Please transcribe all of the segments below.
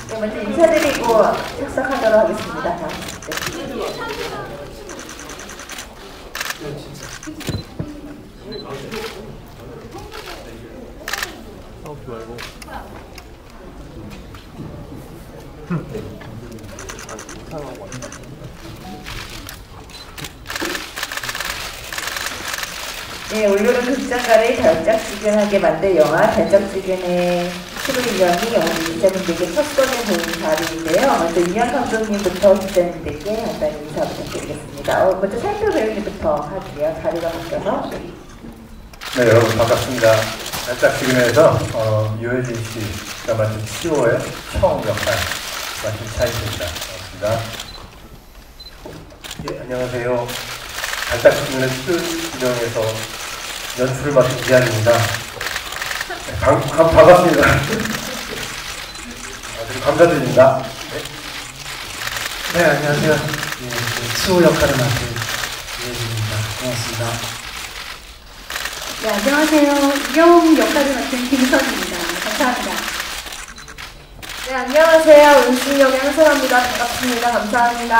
네, 먼저 인사드리고 착석하도록 하겠습니다. 네, 오늘은 극장가를 달짝지근하게 만든 영화 달짝지근의 프로그램이 오늘 기자님들께 첫 번에 보는 자리인데요. 먼저 이현 감독님부터 기자님들께 간단히 인사 부탁드리겠습니다. 먼저 살펴 배우님부터 할게요. 자리가 바뀌어서. 네, 여러분 반갑습니다. 달짝지근에서 유해진 씨가 맡은 CEO의 처음 역할 맡은 차이입니다. 반갑습니다. 예, 안녕하세요. 달짝지근의 뜻 구정에서 연출을 맡은 이한입니다. 네, 반갑습니다. 아주 감사드립니다. 네, 안녕하세요. 치호 역할을 맡은 이혜진입니다. 고맙습니다. 네, 안녕하세요. 이경 역할을 맡은 김선입니다. 감사합니다. 네, 안녕하세요. 은신 역의 한솔아입니다. 반갑습니다. 감사합니다.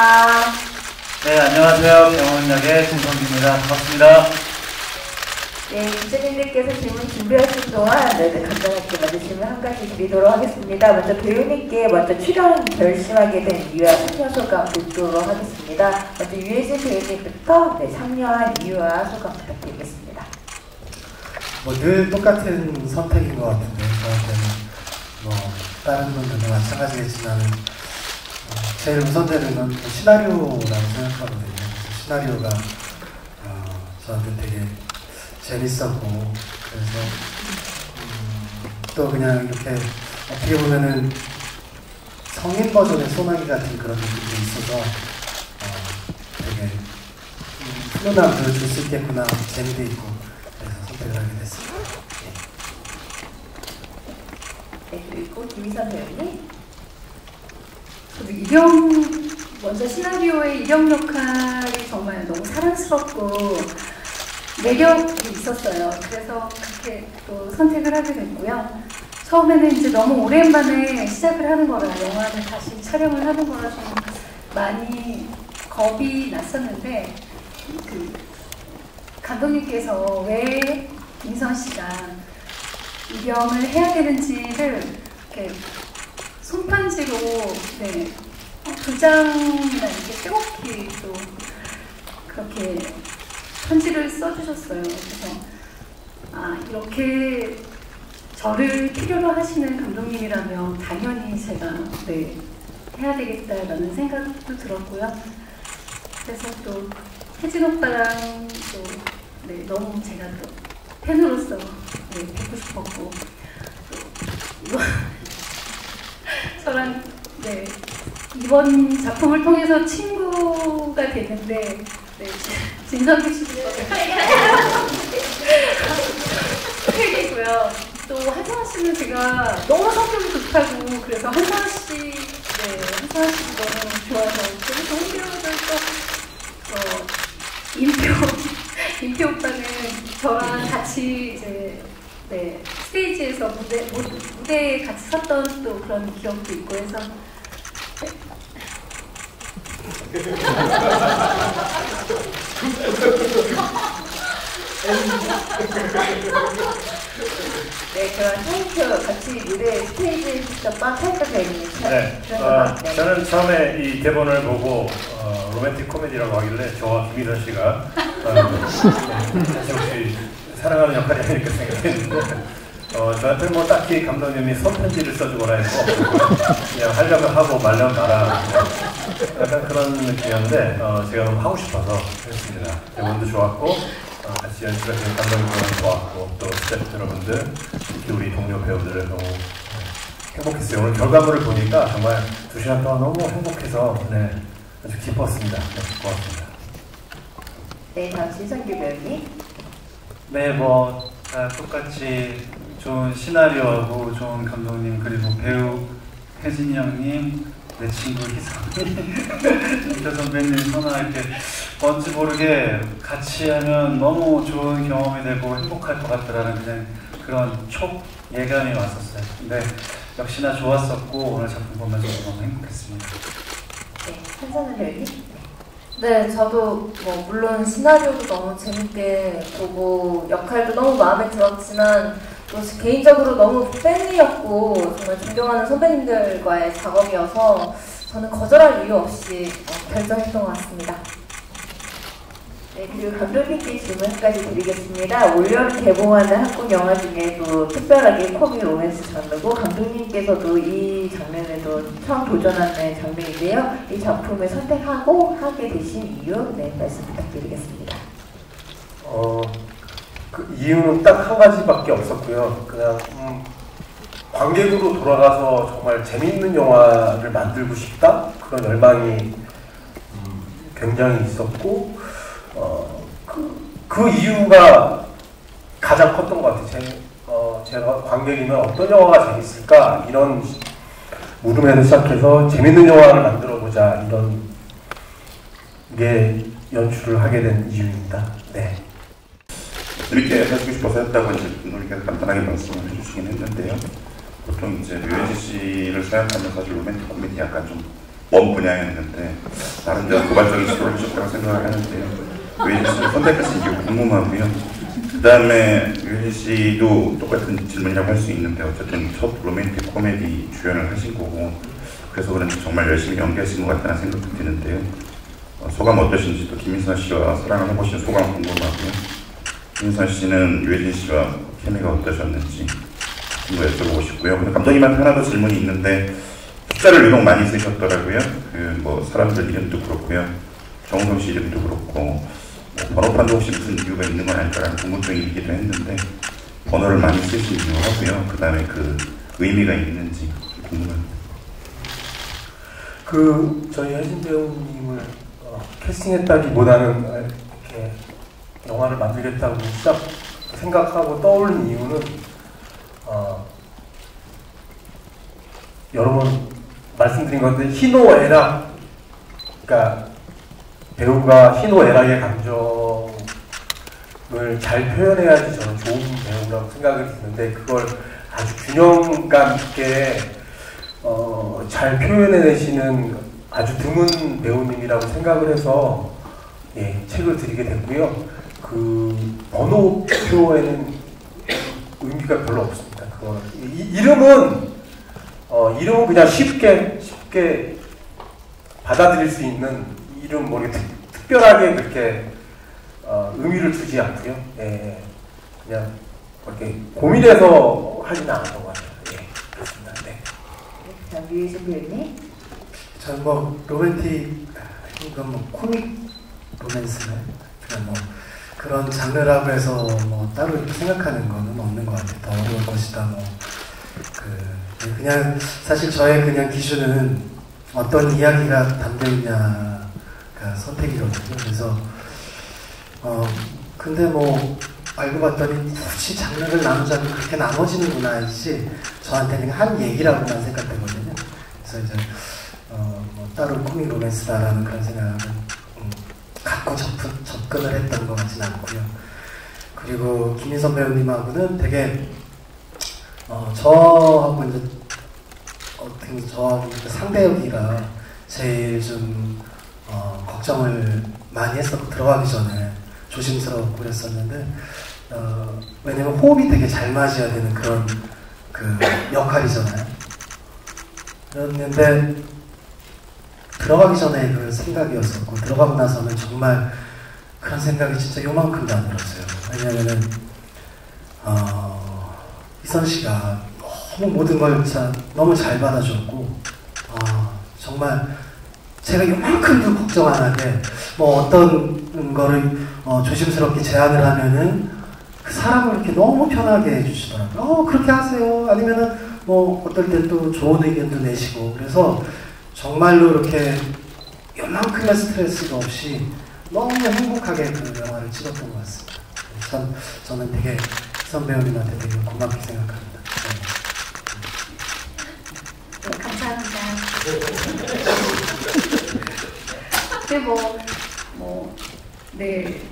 네, 안녕하세요. 병원 역의 김성기입니다. 반갑습니다. 네, 기자님들께서 질문 준비하실 동안 간단하게 먼저 질문 한 가지 드리도록 하겠습니다. 먼저 배우님께 먼저 출연 결심하게 된 이유와 참여 소감 듣도록 하겠습니다. 먼저 유해진 배우님부터 참여한 이유와 소감 부탁드리겠습니다. 늘 똑같은 선택인 것 같은데 저한테는 다른 분들도 마찬가지겠지만 제일 우선되는 건 시나리오라고 생각하거든요. 그래서 시나리오가 저한테 되게 재밌었고 그래서 또 그냥 이렇게 어떻게 보면은 성인 버전의 소나기 같은 그런 느낌도 있어서 되게 훈훈함도 줄 수 있겠구나, 재미도 있고 그래서 선택을 하게 됐습니다. 네, 그리고 김희선 배우님. 먼저 시나리오의 이경 역할이 정말 너무 사랑스럽고 매력이 있었어요. 그래서 그렇게 또 선택을 하게 됐고요. 처음에는 이제 너무 오랜만에 시작을 하는 거라, 영화를 다시 촬영을 하는 거라 좀 많이 겁이 났었는데, 감독님께서 왜 김선 씨가 이경을 해야 되는지를 이렇게 손편지로 두 장이나 이렇게 빼곡히 또 그렇게 편지를 써주셨어요. 그래서 이렇게 저를 필요로 하시는 감독님이라면 당연히 제가 해야 되겠다라는 생각도 들었고요. 그래서 또 혜진 오빠랑 또 너무 제가 또 팬으로서 뵙고 싶었고 또 저랑 이번 작품을 통해서 친구가 됐는데 진선기 씨도 팬이고요. 또 한성아 씨는 제가 너무 성격이 좋다고 그래서 한성아 씨도 너무 좋아서 그리고 동기로들 또 임표 오빠는 저랑 같이 이제 스테이지에서 무대에 같이 섰던 또 그런 기억도 있고 해서 네, 그럼 타이틀 같이 무대 스테이지에 있었던 타이틀 배우님. 네, 저는 처음에 이 대본을 보고 로맨틱 코미디라고 하길래 저와 김희선 씨가 혹시 사랑하는 역할이 아닐까 생각했는데 저한테 뭐 딱히 감독님이 손편지를 써주거나 해서 그냥 하려면 하고 말려면 말아 약간 그런 느낌이었는데 제가 너무 하고 싶어서 했습니다. 대본도 좋았고 같이 연출하신 감독님도 좋았고 또 스태프 여러분들 특히 우리 동료 배우들을 너무 행복했어요. 오늘 결과물을 보니까 정말 2시간 동안 너무 행복해서 아주 기뻤습니다. 고맙습니다. 네, 다음 진성규 배우님. 네, 똑같이 좋은 시나리오하고 좋은 감독님 그리고 배우 혜진이 형님, 내 친구 희성이, 김태 선배님, 선아 이렇게 뭔지 모르게 같이 하면 너무 좋은 경험이 되고 행복할 것 같더라는 그냥 그런 예감이 왔었어요. 근데 역시나 좋았었고 오늘 작품 보면서 너무 행복했습니다. 네, 한선우 배우님. 네, 저도 뭐 물론 시나리오도 너무 재밌게 보고 역할도 너무 마음에 들었지만 또 개인적으로 너무 팬이었고 정말 존경하는 선배님들과의 작업이어서 저는 거절할 이유 없이 결정했던 것 같습니다. 네, 그리고 감독님께 질문 한 가지 드리겠습니다. 올여름 개봉하는 한국 영화 중에도 특별하게 코믹 로맨스 장르고 감독님께서도 이 장르에도 처음 도전하는 장르인데요. 이 작품을 선택하고 하게 되신 이유 말씀 부탁드리겠습니다. 그 이유는 딱 한 가지밖에 없었고요. 그냥 관객으로 돌아가서 정말 재밌는 영화를 만들고 싶다 그런 열망이 굉장히 있었고 그 이유가 가장 컸던 것 같아요. 제가 관객이면 어떤 영화가 재밌을까 이런 물음에서 시작해서 재밌는 영화를 만들어보자 이런 게 연출을 하게 된 이유입니다. 네. 재밌게 해주고 싶어서 했다고 이제 분노님께서 간단하게 말씀을 해주시긴 했는데요. 보통 이제 류현진 씨를 생각하면 사실 로맨틱 코미디 약간 좀 먼 분야였는데 다른 데는 고발적인 시도를 하셨다고 생각을 하는데요. 류현진 씨를 선택하신 이유 궁금하고요. 그 다음에 류현진 씨도 똑같은 질문이라고 할 수 있는데 어쨌든 첫 로맨틱 코미디 주연을 하신 거고 그래서 그런지 정말 열심히 연기하신 것 같다는 생각도 드는데요. 소감 어떠신지 또 김인선 씨와 사랑을 해보신 소감 궁금하고요. 김인선 씨는 류현진 씨와 케미가 어떠셨는지 좀 여쭤보고 싶고요. 근데 감독님한테 하나 더 질문이 있는데 숫자를 유독 많이 쓰셨더라고요. 뭐 사람들 이름도 그렇고요. 정우성 씨 이름도 그렇고 뭐 번호판도 혹시 무슨 이유가 있는 건 아닐까라는 궁금증이 있기도 했는데 번호를 많이 쓰신 이유하고요. 그 다음에 그 의미가 있는지 궁금합니다. 저희 혜진 배우님을 캐스팅했다기보다는 이렇게 영화를 만들겠다고 생각하고 떠오른 이유는 여러 번 말씀드린 건데 희노애락, 그러니까 배우가 희노애락의 감정을 잘 표현해야지 저는 좋은 배우라고 생각이 드는데 그걸 아주 균형감 있게 잘 표현해내시는 아주 드문 배우님이라고 생각을 해서 책을 드리게 됐고요. 그 번호표에는 의미가 별로 없습니다. 이름은 그냥 쉽게 받아들일 수 있는 이름 뭐 이렇게 특별하게 그렇게 의미를 두지 않고요. 그냥 이렇게 고민해서 하지는 않았던 것 같아요. 그렇습니다. 네. 다음 류혜진 배우님. 저는 뭐 로맨틱, 이건 뭐 코믹 로맨스는 그냥 뭐 그런 장르라고 해서 뭐 따로 이렇게 생각하는 거는 없는 것 같아요. 더 어려울 것이다. 뭐 그냥 사실 저의 그냥 기준은 어떤 이야기가 담겨 있냐가 선택이거든요. 그래서 근데 뭐 알고 봤더니 굳이 장르를 나누자면 그렇게 나눠지는구나 했지 저한테는 한 얘기라고만 생각되거든요. 그래서 이제 뭐 따로 코믹 로맨스다라는 그런 생각은 갖고 접근을 했던 것 같지는 않고요. 그리고 김인선 배우님하고는 되게 저하고 이제 어떻게 저하고 상대 역이라 제일 좀 걱정을 많이 했었고 들어가기 전에 조심스럽고 그랬었는데 왜냐면 호흡이 되게 잘 맞아야 되는 그런 그 역할이잖아요. 그랬는데 들어가기 전에 그 생각이었었고 들어가고 나서는 정말 그런 생각이 진짜 요만큼도 안 들었어요. 왜냐면은 이선 씨가 너무 모든 걸 너무 잘 받아줬고 정말 제가 요만큼도 걱정 안 하게 뭐 어떤 거를 조심스럽게 제안을 하면은 그 사람을 이렇게 너무 편하게 해주시더라고요. 그렇게 하세요. 아니면은 뭐 어떨 때 또 좋은 의견도 내시고 그래서 정말로 이렇게 요만큼의 스트레스가 없이 너무 행복하게 그 영화를 찍었던 것 같습니다. 참 저는 되게 선 배우님한테 되게 고맙게 생각합니다. 네, 감사합니다. 근데 네,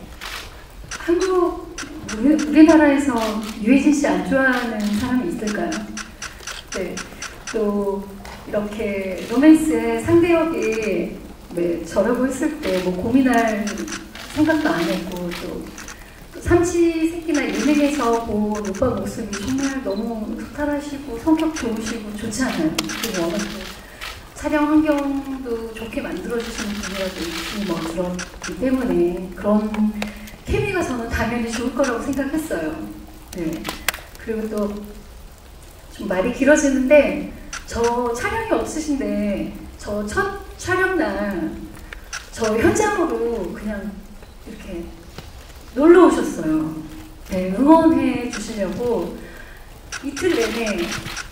한국 우리나라에서 유해진 씨 안 좋아하는 사람이 있을까요? 네. 또 이렇게 로맨스의 상대역이 네, 저라고 했을 때 뭐 고민할 생각도 안 했고 또 삼시세끼나 예능에서 본 오빠 모습이 정말 너무 소탈하시고 성격 좋으시고 좋지 않아요? 그리고 워낙 촬영 환경도 좋게 만들어주시는 분이라도 뭐 그렇기 때문에 그런 케미가 저는 당연히 좋을 거라고 생각했어요. 네. 그리고 또 좀 말이 길어지는데 저 촬영이 없으신데 저 첫 촬영날 저 현장으로 그냥 이렇게 놀러 오셨어요. 네, 응원해 주시려고 이틀 내내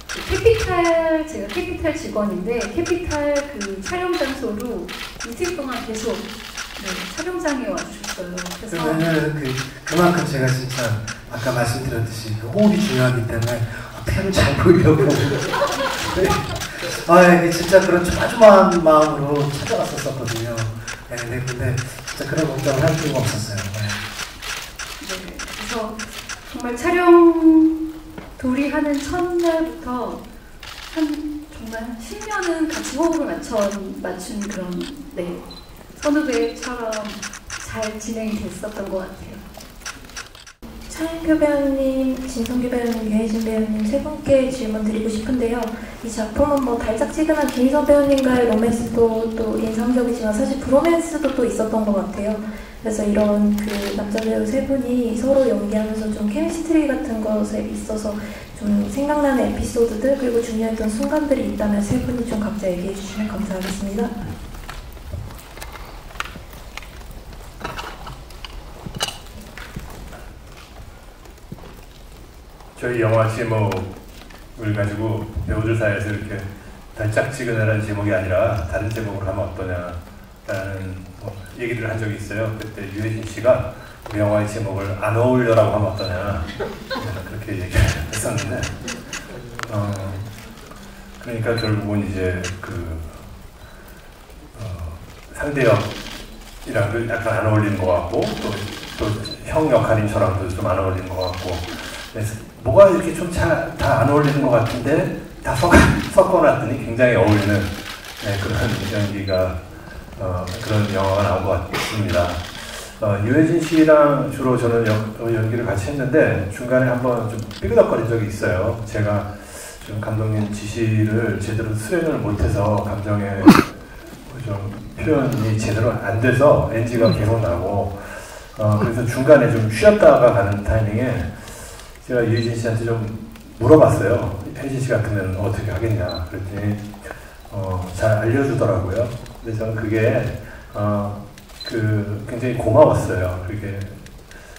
캐피탈, 제가 캐피탈 직원인데 캐피탈 그 촬영 장소로 이틀 동안 계속 네, 촬영장에 와주셨어요. 그래서 왜냐면 그만큼 제가 진짜 아까 말씀드렸듯이 그 호흡이 중요하기 때문에 팬을 잘 보이려고 네. 이게 진짜 그런 조마조마한 마음으로 찾아왔었거든요. 네, 근데 진짜 그런 걱정을 할 필요가 없었어요. 네, 그래서 정말 촬영 도리하는 첫날부터 한 정말 10년은 같이 호흡을 맞춘 그런 네, 선후배처럼 잘 진행이 됐었던 것 같아요. 차인표 배우님, 진성규 배우님, 유해진 배우님 세 분께 질문 드리고 싶은데요. 이 작품은 뭐 달짝지근한 김희선 배우님과의 로맨스도 또 인상적이지만 사실 브로맨스도 또 있었던 것 같아요. 그래서 이런 그 남자 배우 세 분이 서로 연기하면서 좀 케미스트리 같은 것에 있어서 좀 생각나는 에피소드들 그리고 중요했던 순간들이 있다면 세 분이 좀 각자 얘기해 주시면 감사하겠습니다. 저희 영화 제목을 가지고 배우들 사이에서 이렇게 달짝지근하라는 제목이 아니라 다른 제목으로 하면 어떠냐라는 얘기를 한 적이 있어요. 그때 유해진 씨가 우리 영화의 제목을 안 어울려라고 하면 어떠냐 그렇게 얘기를 했었는데 그러니까 결국은 이제 상대역이랑도 약간 안 어울리는 것 같고 또 형 역할인 저랑도 좀 안 어울리는 것 같고 그래서 뭐가 이렇게 좀 다 안 어울리는 것 같은데 다 섞어놨더니 굉장히 어울리는 그런 연기가 그런 영화가 나온 것 같습니다. 유해진 씨랑 주로 저는 연기를 같이 했는데 중간에 한번 좀 삐그덕거린 적이 있어요. 제가 좀 감독님 지시를 제대로 수행을 못해서 감정의 좀 표현이 제대로 안 돼서 NG가 계속 나고 그래서 중간에 좀 쉬었다가 가는 타이밍에 제가 유해진 씨한테 좀 물어봤어요. 혜진 씨 같으면 어떻게 하겠냐. 그랬더니 잘 알려주더라고요. 근데 저는 그게 굉장히 고마웠어요. 그게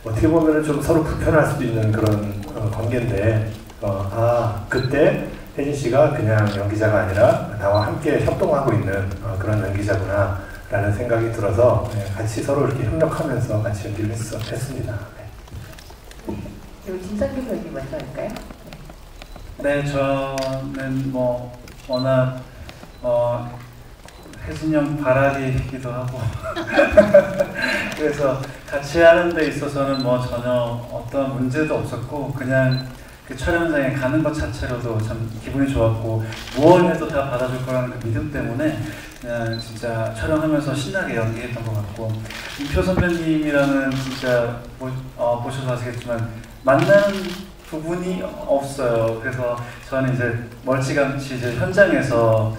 어떻게 보면은 좀 서로 불편할 수도 있는 그런 관계인데 그때 혜진 씨가 그냥 연기자가 아니라 나와 함께 협동하고 있는 그런 연기자구나 라는 생각이 들어서 같이 서로 이렇게 협력하면서 같이 연기를 했습니다. 그리고 진성규 배우님 먼저 할까요? 네, 저는 뭐 워낙 혜진 형 바라기이기도 하고 그래서 같이 하는 데 있어서는 뭐 전혀 어떤 문제도 없었고 그냥 그 촬영장에 가는 것 자체로도 참 기분이 좋았고 무얼 해도 다 받아줄 거라는 그 믿음 때문에 그냥 진짜 촬영하면서 신나게 연기했던 것 같고 임표 선배님이랑은 진짜 보셔서 아시겠지만 만나는 부분이 없어요. 그래서 저는 이제 멀찌감치 이제 현장에서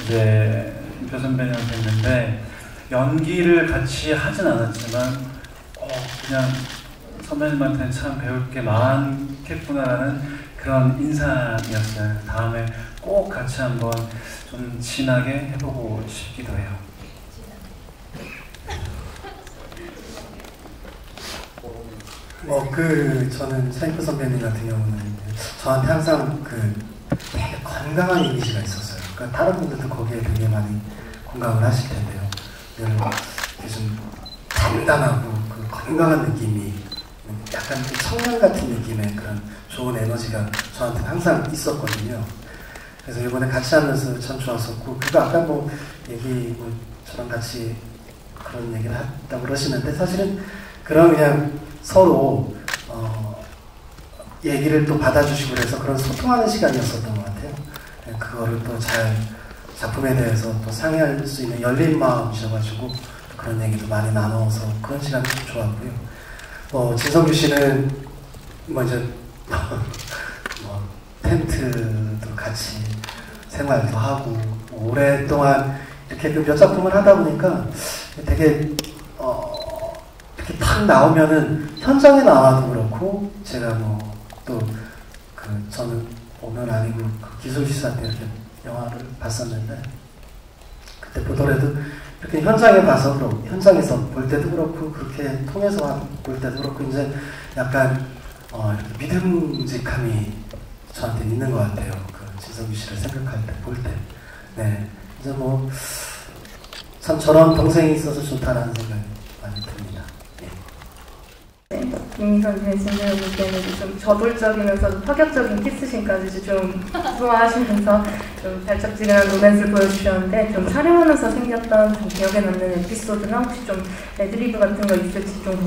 이제 임표 선배님한테 했는데 연기를 같이 하진 않았지만 그냥 선배님한테는 참 배울 게 많겠구나라는 그런 인상이었어요. 다음에 꼭 같이 한번 좀 진하게 해보고 싶기도 해요. 저는 차인표 선배님 같은 경우는 저한테 항상 되게 건강한 이미지가 있었어요. 그러니까 다른 분들도 거기에 되게 많이 공감을 하실 텐데요. 좀 단단하고 건강한 느낌이 약간 청년 같은 느낌의 그런 좋은 에너지가 저한테 항상 있었거든요. 그래서 이번에 같이 하면서 참 좋았었고, 그거 아까 저랑 같이 그런 얘기를 했다고 그러시는데 사실은 그냥 서로 얘기를 또 받아주시고 그래서 그런 소통하는 시간이었었던 것 같아요. 네, 그거를 또 잘 작품에 대해서 또 상의할 수 있는 열린 마음이셔가지고 그런 얘기도 많이 나눠서 그런 시간 좀 좋았고요. 진성규 씨는 뭐 이제 뭐 텐트도 같이 생활도 하고 오랫동안 이렇게 몇 작품을 하다 보니까 되게 이렇게 탁 나오면은 현장에 나와도 그렇고 제가 뭐 또 저는 오면 아니고 기술시사 때 이렇게 영화를 봤었는데 그때 보더라도 이렇게 현장에 가서 그렇고 현장에서 볼 때도 그렇고 그렇게 통해서 볼 때도 그렇고 이제 약간 이렇게 믿음직함이 저한테 있는 것 같아요. 진성규 씨를 생각할 때 볼 때. 네, 이제 뭐 참 저런 동생이 있어서 좋다라는 생각이 많이 듭니다. 네, 김희선 배우님께는 좀 저돌적이면서도 파격적인 키스신까지 좀 소화하시면서 좀 달짝지근한 로맨스를 보여주셨는데 좀 촬영하면서 생겼던 좀 기억에 남는 에피소드나 혹시 좀 애드리브 같은 거 있을지 좀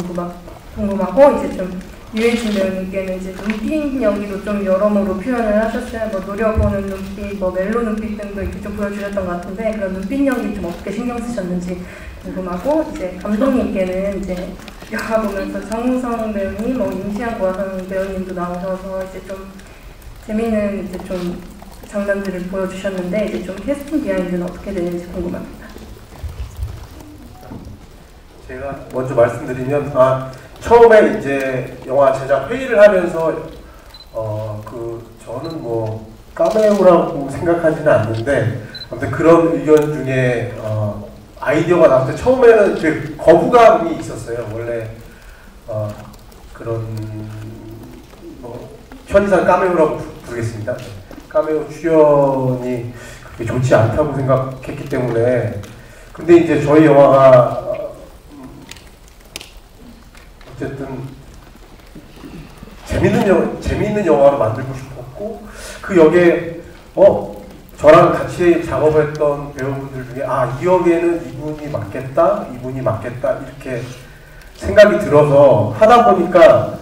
궁금하고 이제 좀 유해진 배우님께는 이제 눈빛 연기도 좀 여러모로 표현을 하셨어요. 뭐 노려보는 눈빛, 뭐 멜로 눈빛 등도 이렇게 좀 보여주셨던 것 같은데 그런 눈빛 연기 좀 어떻게 신경 쓰셨는지 궁금하고 이제 감독님께는 이제 영화 보면서 정우성 배우님, 뭐 임시한 고아성 배우님도 나오셔서 이제 좀 재미있는 이제 좀 장면들을 보여주셨는데 이제 좀 캐스팅 비하인드는 어떻게 되는지 궁금합니다. 제가 먼저 말씀드리면 처음에 이제 영화 제작 회의를 하면서 저는 뭐 카메오라고 생각하지는 않는데 아무튼 그런 의견 중에 아이디어가 나올 때 처음에는 그 거부감이 있었어요. 원래 그런 뭐 편의상 카메오라고 부르겠습니다. 카메오 출연이 그렇게 좋지 않다고 생각했기 때문에 근데 이제 저희 영화가 어쨌든 재밌는 영화로 만들고 싶었고 그 역에 저랑 같이 작업했던 배우분들 중에 이 역에는 이분이 맞겠다 이렇게 생각이 들어서 하다 보니까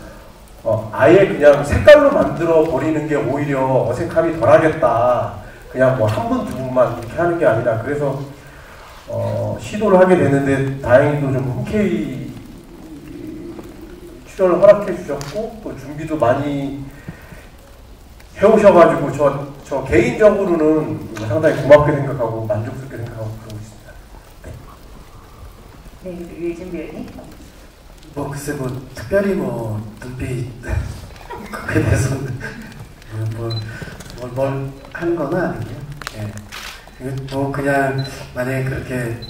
아예 그냥 색깔로 만들어 버리는 게 오히려 어색함이 덜하겠다. 그냥 뭐 한 분 두 분만 이렇게 하는 게 아니라 그래서 시도를 하게 됐는데 다행히도 좀 흔쾌히 출연을 허락해 주셨고 또 준비도 많이 해오셔가지고 저 개인적으로는 상당히 고맙게 생각하고 만족스럽게 생각하고 그러고 있습니다. 네, 유해진 배우님. 글쎄 특별히 눈빛 그에 대해서 뭘 하는 건 아니고요. 예. 그냥 만약에 그렇게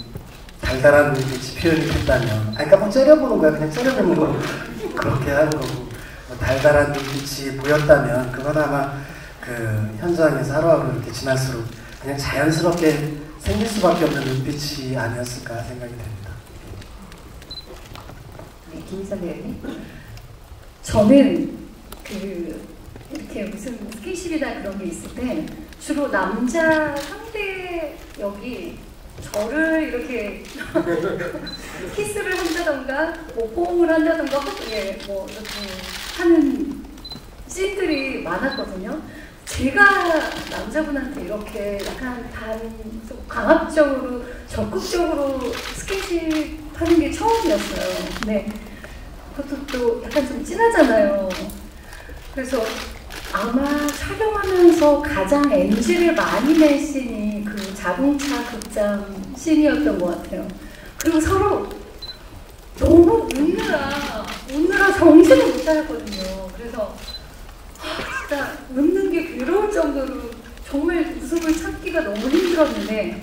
달달한 눈빛이 표현이 됐다면 그러니까 째려보는 거야. 그냥 째려보는 거 그렇게 하는 거고 달달한 눈빛이 보였다면 그건 아마 그 현장에서 하루하루 이렇게 지날수록 그냥 자연스럽게 생길 수밖에 없는 눈빛이 아니었을까 생각이 됩니다. 네, 김희선 배우님. 저는 이렇게 무슨 스킨십이나 그런 게 있을 때 주로 남자 상대 역이 저를 이렇게 키스를 한다던가 뭐 포옹을 한다던가 뭐 이렇게 하는 씬들이 많았거든요. 제가 남자분한테 이렇게 약간 강압적으로 적극적으로 스킨십 하는 게 처음이었어요. 네. 그것도 또 약간 좀 진하잖아요. 그래서 아마 촬영하면서 가장 NG를 많이 낸 씬이 그 자동차 극장 씬이었던 것 같아요. 그리고 서로 너무 웃느라 정신을 못 차렸거든요. 그래서 진짜 웃는 게 괴로울 정도로 정말 웃음을 참기가 너무 힘들었는데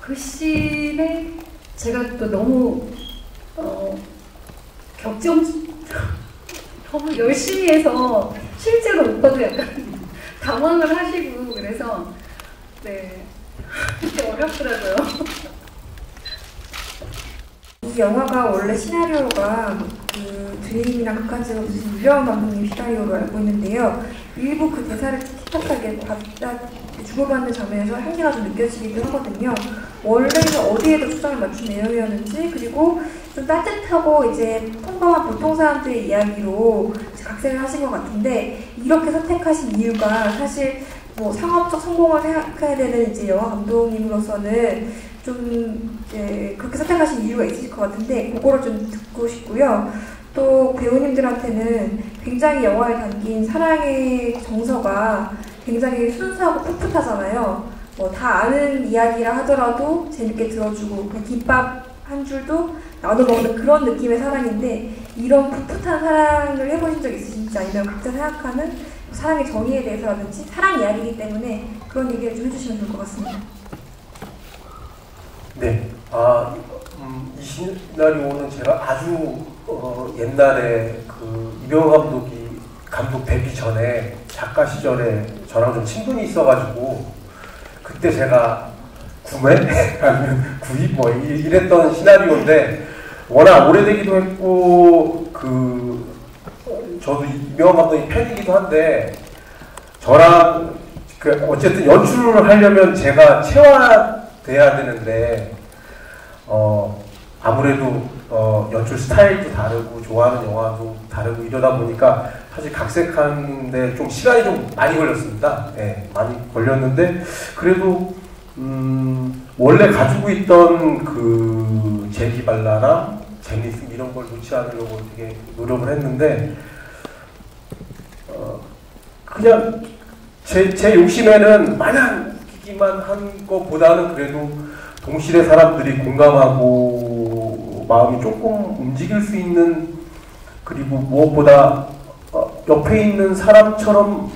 그 씬에 제가 또 너무 너무 열심히 해서 실제로 오빠도 약간 당황을 하시고 그래서 네 되게 어렵더라고요. 이 영화가 원래 시나리오가 드림이나 극한직업 무슨 유명한 감독님 시나리오로 알고 있는데요. 일부 그 대사를 틱틱하게 주고받는 장면에서 한계가 좀 느껴지기도 하거든요. 원래는 어디에도 초점을 맞춘 내용이었는지 그리고 좀 따뜻하고 이제 평범한 보통 사람들의 이야기로 각색을 하신 것 같은데 이렇게 선택하신 이유가 사실 뭐 상업적 성공을 생각해야 되는 이제 영화 감독님으로서는 좀 이제 그렇게 선택하신 이유가 있으실 것 같은데 그거를 좀 듣고 싶고요. 또 배우님들한테는 굉장히 영화에 담긴 사랑의 정서가 굉장히 순수하고 풋풋하잖아요. 뭐 다 아는 이야기라 하더라도 재밌게 들어주고 그냥 김밥 한 줄도 나눠 먹는 그런 느낌의 사랑인데 이런 풋풋한 사랑을 해보신 적 있으신지 아니면 각자 생각하는 사랑의 정의에 대해서라든지 사랑 이야기이기 때문에 그런 얘기를 좀 해주시면 좋을 것 같습니다. 네, 이 시나리오는 제가 아주 옛날에 그 이병헌 감독 데뷔 전에 작가 시절에 저랑 좀 친분이 있어가지고 그때 제가 구매? 아니면 구입? 뭐 이랬던 시나리오인데 워낙 오래되기도 했고 저도 이병헌 감독이 팬이기도 한데 저랑 어쨌든 연출을 하려면 제가 체화돼야 되는데 아무래도 연출 스타일도 다르고 좋아하는 영화도 다르고 이러다 보니까 사실 각색하는데 좀 시간이 좀 많이 걸렸습니다. 네, 많이 걸렸는데 그래도 원래 가지고 있던 그 재기발랄함, 재미있음 이런 걸 놓지 않으려고 되게 노력을 했는데 그냥 제 욕심에는 마냥 웃기기만 한 것보다는 그래도 동시대 사람들이 공감하고 마음이 조금 움직일 수 있는 그리고 무엇보다 옆에 있는 사람처럼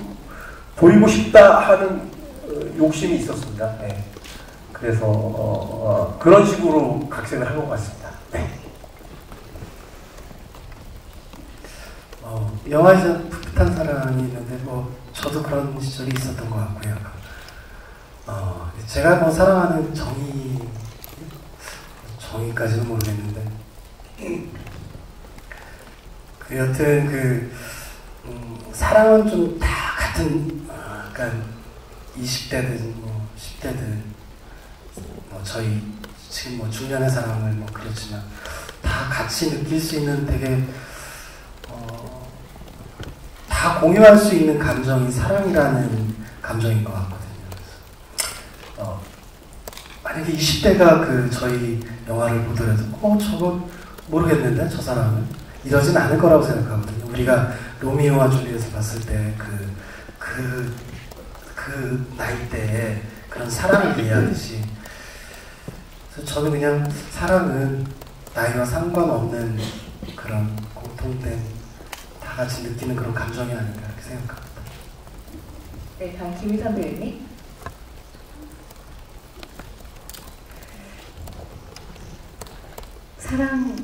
보이고 싶다 하는 욕심이 있었습니다. 네. 그래서 그런 식으로 각색을 한 것 같습니다. 네. 영화에서 풋풋한 사랑이 있는데 저도 그런 시절이 있었던 것 같고요. 제가 뭐 사랑하는 정의까지는 모르겠는데 여튼 사랑은 좀 다 같은 약간 20대든 10대든 저희 지금 중년의 사랑을 그렇지만 다 같이 느낄 수 있는 되게 다 공유할 수 있는 감정이 사랑이라는 감정인 것 같거든요. 만약에 20대가 저희 영화를 보더라도 저거 모르겠는데 저 사람은 이러진 않을 거라고 생각하거든요. 우리가 로미오와 줄리엣을 봤을 때 그 나이대에 그런 사랑을 이해하듯이 그래서 저는 그냥 사랑은 나이와 상관없는 그런 공통된 다 같이 느끼는 그런 감정이 아닌가 이렇게 생각합니다. 네, 다음 김희선 배우님. 사랑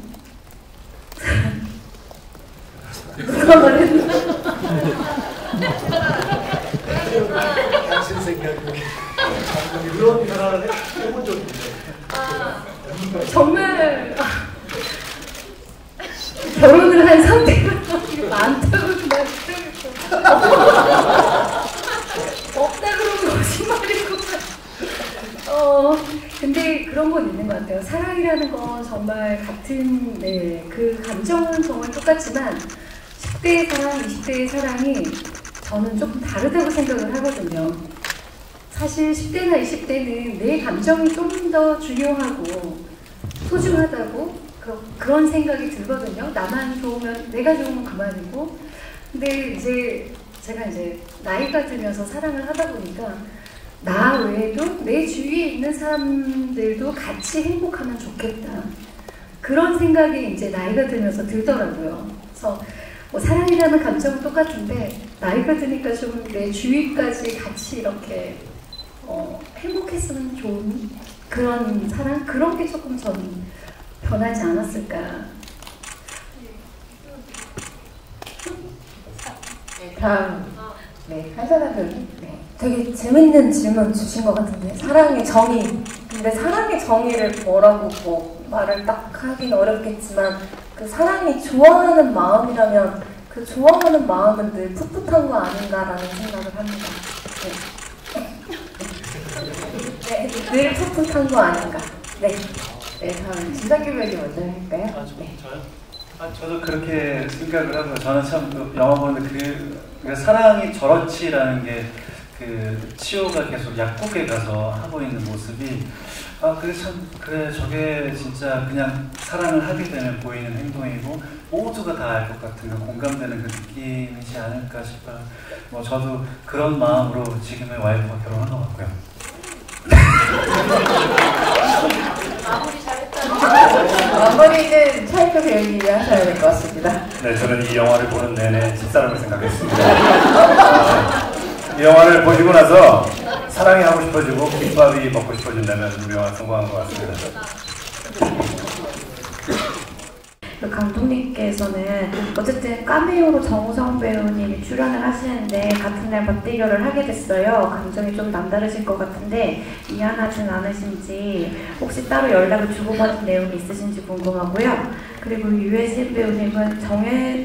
누가 말했나? 당신 생각이 그런 사랑을 해본 적 있는데 정말 결혼을 한 상태가 많다고 없다 그러면 거짓말이고 근데 그런 건 있는 것 같아요. 사랑이라는 건 정말 같은 그 감정은 정말 똑같지만 10대의 사랑, 20대의 사랑이 저는 조금 다르다고 생각을 하거든요. 사실 10대나 20대는 내 감정이 좀 더 중요하고 소중하다고 그런 생각이 들거든요. 나만 좋으면 내가 좋으면 그만이고. 근데 이제 제가 나이가 들면서 사랑을 하다 보니까 나 외에도 내 주위에 있는 사람들도 같이 행복하면 좋겠다. 그런 생각이 이제 나이가 들면서 들더라고요. 그래서 사랑이라는 감정은 똑같은데 나이가 드니까 좀 내 주위까지 같이 이렇게 행복했으면 좋은 그런 사랑? 그런 게 조금 전 변하지 않았을까. 네, 다음 한선아 배우님. 네. 되게 재밌는 질문 주신 것 같은데 사랑의 정의. 근데 사랑의 정의를 뭐라고 말을 딱 하긴 어렵겠지만 그 사랑이 좋아하는 마음이라면 그 좋아하는 마음은 늘 풋풋한 거 아닌가라는 생각을 합니다. 네, 늘 풋풋한 거 아닌가. 네. 네, 다음 진상규 배우님 먼저 할까요? 저요? 저도 그렇게 생각을 하고요. 저는 참 그 영화 보는데 그 사랑이 저렇지라는 게 그 치호가 계속 약국에 가서 하고 있는 모습이 그래 참 그래 저게 진짜 그냥 사랑을 하게 되면 보이는 행동이고 모두가 다 알 것 같은 그 공감되는 그 느낌이지 않을까 싶어요. 뭐 저도 그런 마음으로 지금의 와이프와 결혼한 것 같고요. 마무리 잘했다. 마무리는 차이코 배우님이 하셔야 될 것 같습니다. 네, 저는 이 영화를 보는 내내 집사람을 생각했습니다. 이 영화를 보시고 나서 사랑이 하고 싶어지고 김밥이 먹고 싶어진다면 우리 영화 성공한 것 같습니다. 그 감독님께서는 어쨌든 카메오로 정우성 배우님이 출연을 하시는데 같은 날 맞대결을 하게 됐어요. 감정이 좀 남다르실 것 같은데 미안하진 않으신지 혹시 따로 연락을 주고받은 내용이 있으신지 궁금하고요. 그리고 유해진 배우님은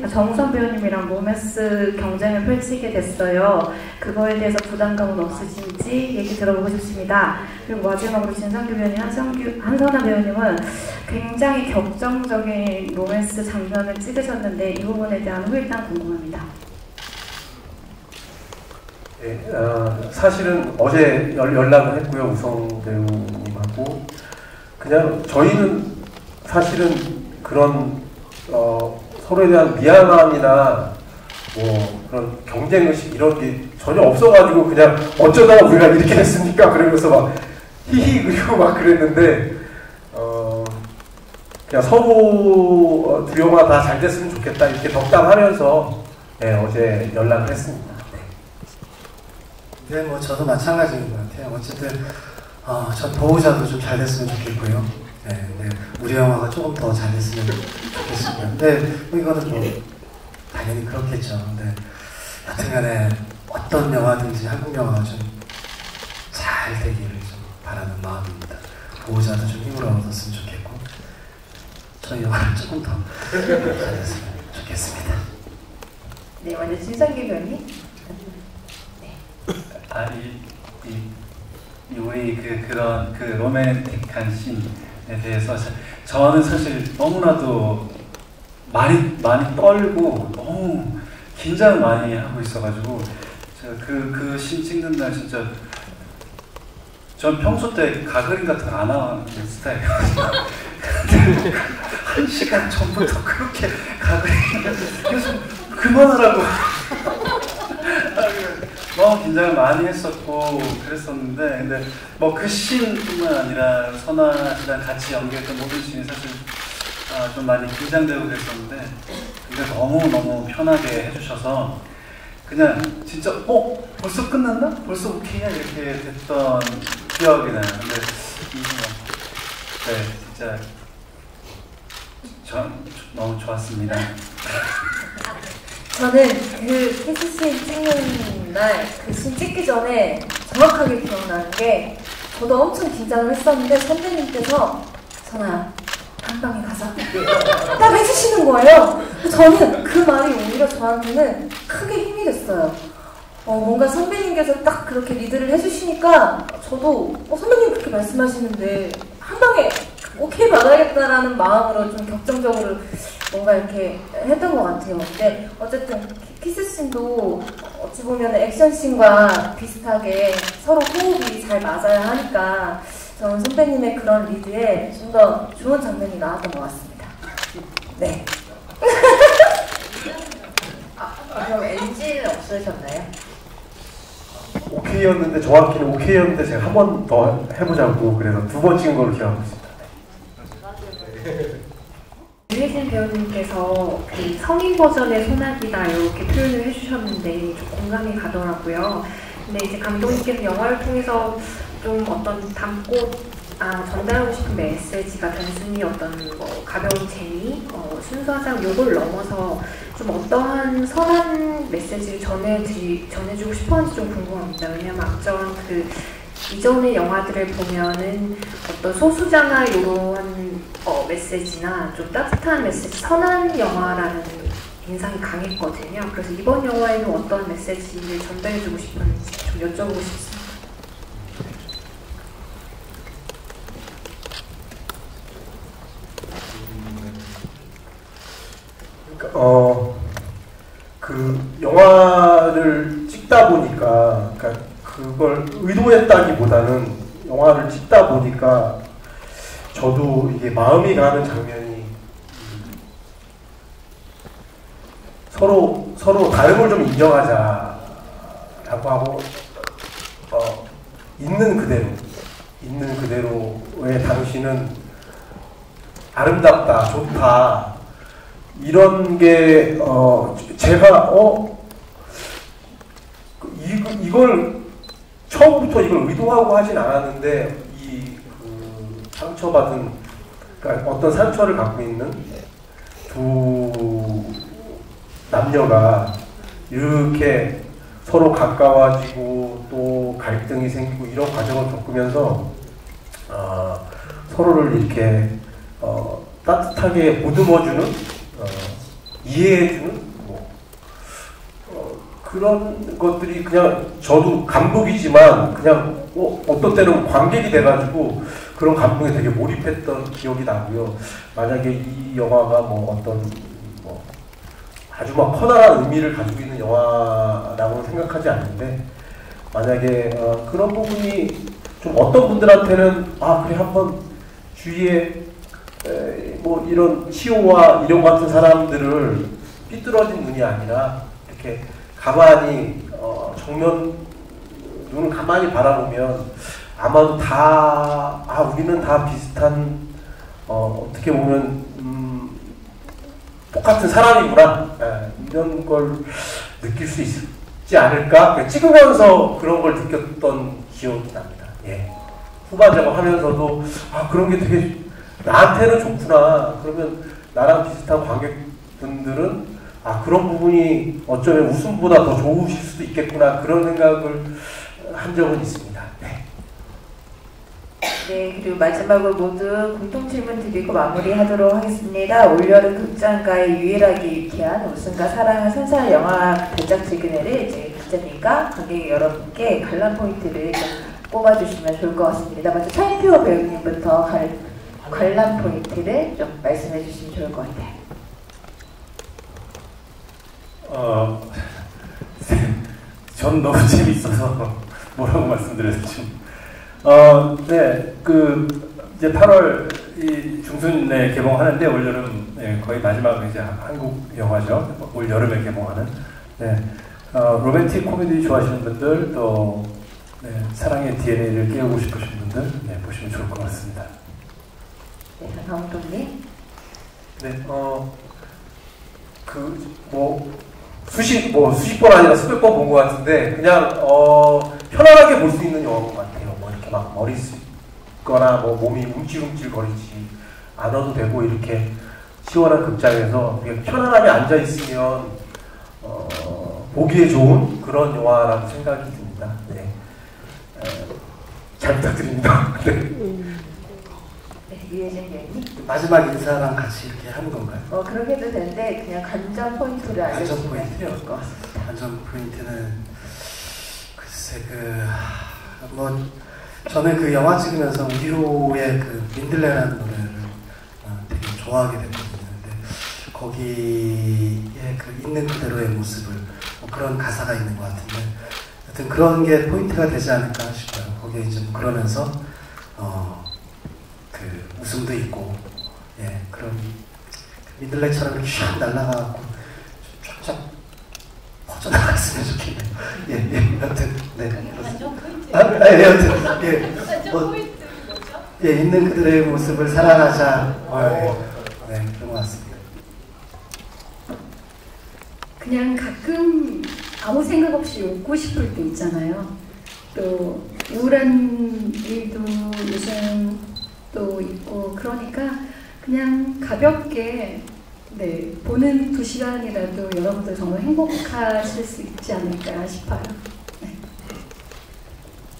정우성 배우님이랑 로맨스 경쟁을 펼치게 됐어요. 그거에 대해서 부담감은 없으신지 얘기 들어보고 싶습니다. 그리고 마지막으로 진상규 배우님, 한선아 배우님은 굉장히 격정적인 로맨스 장면을 찍으셨는데 이 부분에 대한 후일담 궁금합니다. 네, 사실은 어제 연락을 했고요. 우성 배우님하고 그냥 저희는 사실은 그런 서로에 대한 미안함이나 뭐 그런 경쟁의식 이런 게 전혀 없어가지고 그냥 어쩌다가 우리가 이렇게 됐습니까? 그러면서 막 히히 그리고 막 그랬는데 그냥 서로 두 영화 다 잘 됐으면 좋겠다 이렇게 덕담하면서 네, 어제 연락을 했습니다. 네, 뭐 저도 마찬가지인 것 같아요. 어쨌든 저 보호자도 좀 잘 됐으면 좋겠고요. 네, 우리 영화가 조금 더 잘 됐으면 좋겠습니다. 근데 이거는 뭐 당연히 그렇겠죠. 근데 여튼간에 어떤 영화든지 한국 영화가 좀 잘 되기를 좀 바라는 마음입니다. 보호자도 좀 힘을 얻었으면 좋겠고 저희 영화를 조금 더 잘 됐으면 좋겠습니다. 네, 먼저 진상규 배우님. 우리 그런 로맨틱한 씬에 대해서 저는 사실 너무나도 많이 떨고 너무 긴장을 많이 하고 있어가지고 제가 그 씬 찍는 날 진짜 전 평소 때 가그린 같은 거 안 하는 스타일이에요. 한 시간 전부터 그렇게 가그린을 계속 그만하라고 너무 긴장을 많이 했었고 그랬었는데 근데 뭐 그 씬뿐만 아니라 선아랑 같이 연기했던 모든 씬이 사실 좀 많이 긴장되고 그랬었는데 근데 너무 편하게 해주셔서 그냥 진짜 벌써 끝났나? 벌써 오케이야? 이렇게 됐던 기억이 나요. 근데 네 진짜 전 너무 좋았습니다. 저는 그 키스씬 찍는 날, 그 씬 찍기 전에 정확하게 기억나는 게 저도 엄청 긴장을 했었는데 선배님께서 선아야 한 방에 가자 딱 해주시는 거예요. 저는 그 말이 오히려 저한테는 크게 힘이 됐어요. 뭔가 선배님께서 딱 그렇게 리드를 해주시니까 저도 선배님 그렇게 말씀하시는데 한 방에 오케이 받아야겠다라는 마음으로 좀 격정적으로 뭔가 이렇게 했던 것 같아요. 근데 어쨌든 키스씬도 어찌 보면 액션씬과 비슷하게 서로 호흡이 잘 맞아야 하니까 저는 선배님의 그런 리드에 좀 더 좋은 장면이 나왔던 것 같습니다. 네. 그럼 NG는 없으셨나요? 오케이였는데 정확히는 오케이였는데 제가 한 번 더 해보자고 그래서 2번 찍은 걸로 기억하고 있습니다. 유해진 배우님께서 그 성인 버전의 소나기다 이렇게 표현을 해주셨는데 좀 공감이 가더라고요. 근데 이제 감독님께서 영화를 통해서 좀 어떤 전달하고 싶은 메시지가 단순히 어떤 뭐 가벼운 재미, 순수한 요걸 넘어서 좀 어떠한 선한 메시지를 전해주고 싶었는지 좀 궁금합니다. 왜냐면 앞전 이전의 영화들을 보면은 어떤 소수자나 이런 메시지나 좀 따뜻한 메시지, 선한 영화라는 인상이 강했거든요. 그래서 이번 영화에는 어떤 메시지를 전달해주고 싶은지 좀 여쭤보고 싶습니다. 그 영화를 찍다 보니까, 그러니까 그걸 의도했다기보다는 영화를 찍다 보니까 저도 이게 마음이 가는 장면이 서로 다름을 좀 인정하자라고 하고 있는 그대로의 당신은 아름답다, 좋다, 이런 게 제가 이걸 처음부터 이걸 의도하고 하진 않았는데 상처받은, 그러니까 어떤 상처를 갖고 있는 두 남녀가 이렇게 서로 가까워지고 또 갈등이 생기고 이런 과정을 겪으면서 서로를 이렇게 따뜻하게 보듬어주는, 이해해주는 그런 것들이 그냥 저도 감독이지만 그냥 어떤 때는 관객이 돼가지고 그런 감동에 되게 몰입했던 기억이 나고요. 만약에 이 영화가 어떤 아주 커다란 의미를 가지고 있는 영화라고는 생각하지 않는데, 만약에 그런 부분이 좀 어떤 분들한테는 그래 한번 주위에 이런 치오와 이런 같은 사람들을 삐뚤어진 눈이 아니라 이렇게 가만히 정면 눈을 가만히 바라보면 아마도 우리는 다 비슷한 어떻게 보면 똑같은 사람이구나, 이런 걸 느낄 수 있지 않을까? 찍으면서 그런 걸 느꼈던 기억이 납니다. 예. 후반 작업하면서도 그런 게 되게 나한테는 좋구나. 그러면 나랑 비슷한 관객분들은 그런 부분이 어쩌면 웃음보다 더 좋으실 수도 있겠구나, 그런 생각을 한 적은 있습니다. 네. 네, 그리고 마지막으로 모두 공통 질문 드리고 마무리하도록 하겠습니다. 올여름 극장가에 유일하게 유쾌한 웃음과 사랑을 선사할 영화 대작지근해를 이제 기자님과 관객 여러분께 관람 포인트를 좀 뽑아주시면 좋을 것 같습니다. 먼저 차인표 배우님부터 관람 포인트를 좀 말씀해 주시면 좋을 것 같아요. 전 너무 재밌어서 뭐라고 말씀드렸지. 네, 이제 8월 중순에 개봉하는데 올여름 거의 마지막 이제 한국 영화죠. 올 여름에 개봉하는. 네, 로맨틱 코미디 좋아하시는 분들, 또 사랑의 DNA를 깨우고 싶으신 분들, 보시면 좋을 것 같습니다. 네, 강동님. 네, 수십 번 아니라 수백 번 본 것 같은데, 그냥 편안하게 볼 수 있는 영화인 것 같아요. 이렇게 막 머리 쓰거나 몸이 움찔움찔 거리지 않아도 되고, 이렇게 시원한 극장에서 그냥 편안하게 앉아 있으면 보기에 좋은 그런 영화라고 생각이 듭니다. 네, 잘 부탁드립니다. 네. 유해진 배우님. 마지막 인사랑 같이 이렇게 하는 건가요? 그렇게 해도 되는데 그냥 관전 포인트를 알려주시면 좋을 것 같습니다. 관전 포인트는 글쎄 저는 그 영화 찍으면서 우리호의 그 민들레라는 노래를 되게 좋아하게 됐거든요. 근데 거기에 그 있는 그대로의 모습을 그런 가사가 있는 것 같은데, 하여튼 그런 게 포인트가 되지 않을까 싶어요. 거기에 이제 그러면서 웃음도 있고, 그런 민들레처럼 이렇게 샥 날아가고 쫙쫙 퍼져나갔으면 좋겠네요. 여튼 완전 포인트. 여튼 있는 그들의 모습을 사랑하자. 그런 것 같습니다. 그냥 가끔 아무 생각 없이 웃고 싶을 때 있잖아요. 또 우울한 일도 요즘 또 있고, 그러니까 그냥 가볍게 보는 2시간이라도 여러분들 정말 행복하실 수 있지 않을까 싶어요.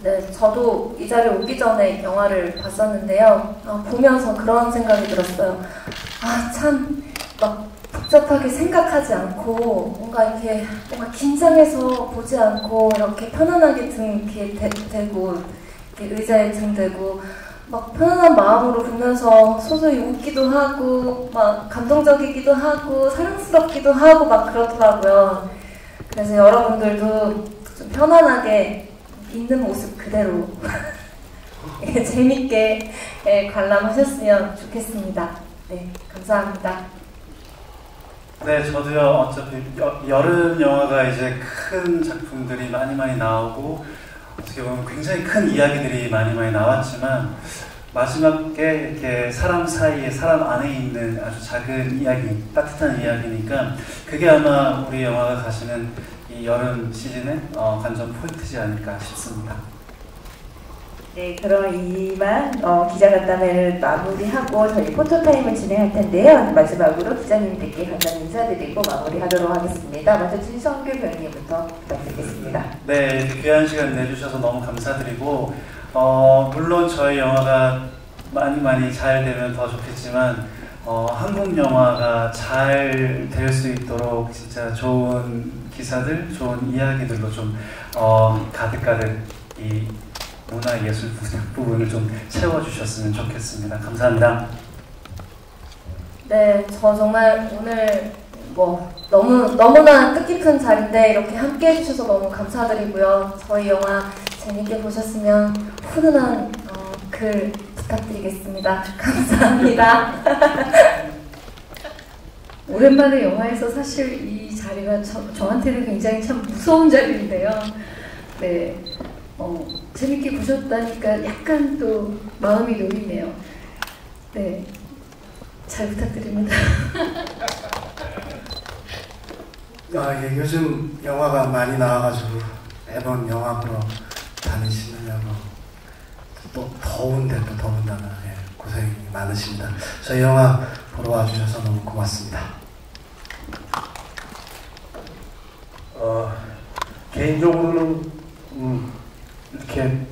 네, 저도 이 자리에 오기 전에 영화를 봤었는데요. 보면서 그런 생각이 들었어요. 참 막 복잡하게 생각하지 않고 뭔가 긴장해서 보지 않고 이렇게 편안하게 등 이렇게 대고 이렇게 의자에 등 대고 막 편안한 마음으로 보면서 소소히 웃기도 하고 막 감동적이기도 하고 사랑스럽기도 하고 막 그렇더라고요. 그래서 여러분들도 좀 편안하게 있는 모습 그대로 재밌게 관람하셨으면 좋겠습니다. 네, 감사합니다. 네, 저도요. 어차피 여름 영화가 이제 큰 작품들이 많이 나오고 어떻게 보면 굉장히 큰 이야기들이 많이 나왔지만 마지막에 이렇게 사람 사이에 사람 안에 있는 아주 작은 이야기, 따뜻한 이야기니까 그게 아마 우리 영화가 가시는 이 여름 시즌의 관전 포인트지 않을까 싶습니다. 네, 그럼 이만 기자간담회를 마무리하고 저희 포토타임을 진행할 텐데요. 마지막으로 기자님들께 간단히 인사드리고 마무리하도록 하겠습니다. 먼저 진성규 배우님부터 부탁드리겠습니다. 네, 귀한 시간 내주셔서 너무 감사드리고 물론 저희 영화가 많이 잘 되면 더 좋겠지만 한국 영화가 잘 될 수 있도록 진짜 좋은 기사들, 좋은 이야기들로 좀 가득가득 이 문화예술 부분을 좀 채워주셨으면 좋겠습니다. 감사합니다. 네, 저 정말 오늘 너무나 뜻깊은 자리인데 이렇게 함께 해주셔서 너무 감사드리고요. 저희 영화 재밌게 보셨으면 훈훈한 글 부탁드리겠습니다. 감사합니다. 오랜만에 영화에서 사실 이 자리가 저한테는 굉장히 참 무서운 자리인데요. 네, 재밌게 보셨다니까 약간 또 마음이 놓이네요. 네, 잘 부탁드립니다. 예, 요즘 영화가 많이 나와가지고 매번 영화 보러 다니시느냐고 또 더운데 또 더군다나 고생이 많으십니다. 저희 영화 보러 와주셔서 너무 고맙습니다. 개인적으로는 이렇게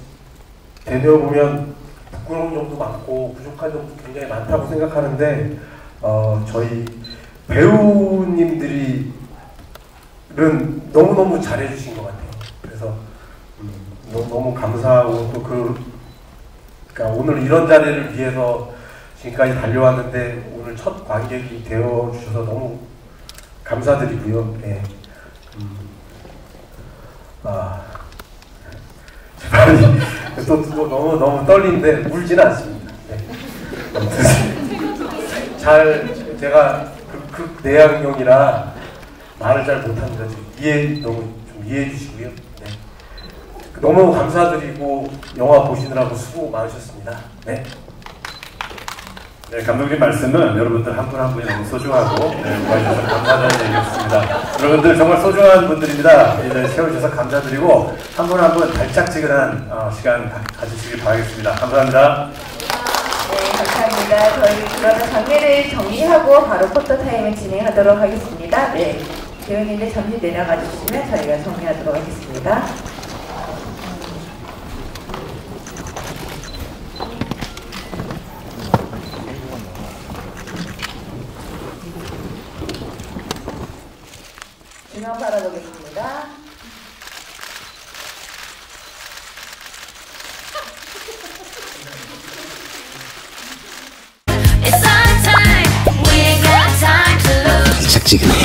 되뇌어보면 부끄러운 점도 많고 부족한 점도 굉장히 많다고 생각하는데 저희 배우님들이 너무너무 잘해주신 것 같아요. 그래서 너무 감사하고 또 그러니까 오늘 이런 자리를 위해서 지금까지 달려왔는데 오늘 첫 관객이 되어주셔서 너무 감사드리고요. 네. 또 너무 떨리는데 울지는 않습니다. 네. 제가 그 내향형이라 말을 잘 못합니다. 좀 이해해 주시고요. 네. 너무 감사드리고 영화 보시느라고 수고 많으셨습니다. 네. 네, 감독님 말씀은 여러분들 한 분 한 분이 너무 소중하고 와주셔서 감사하다는 얘기였습니다. 여러분들 정말 소중한 분들입니다. 이제 채워주셔서 감사드리고 한 분 한 분 달짝지근한 시간 가지시길 바라겠습니다. 감사합니다. 네, 감사합니다. 저희 그러면 장례를 정리하고 바로 포토타임을 진행하도록 하겠습니다. 네, 배우님들 잠시 내려가 주시면 저희가 정리하도록 하겠습니다. 중앙 바라보겠습니다. 달짝지근해.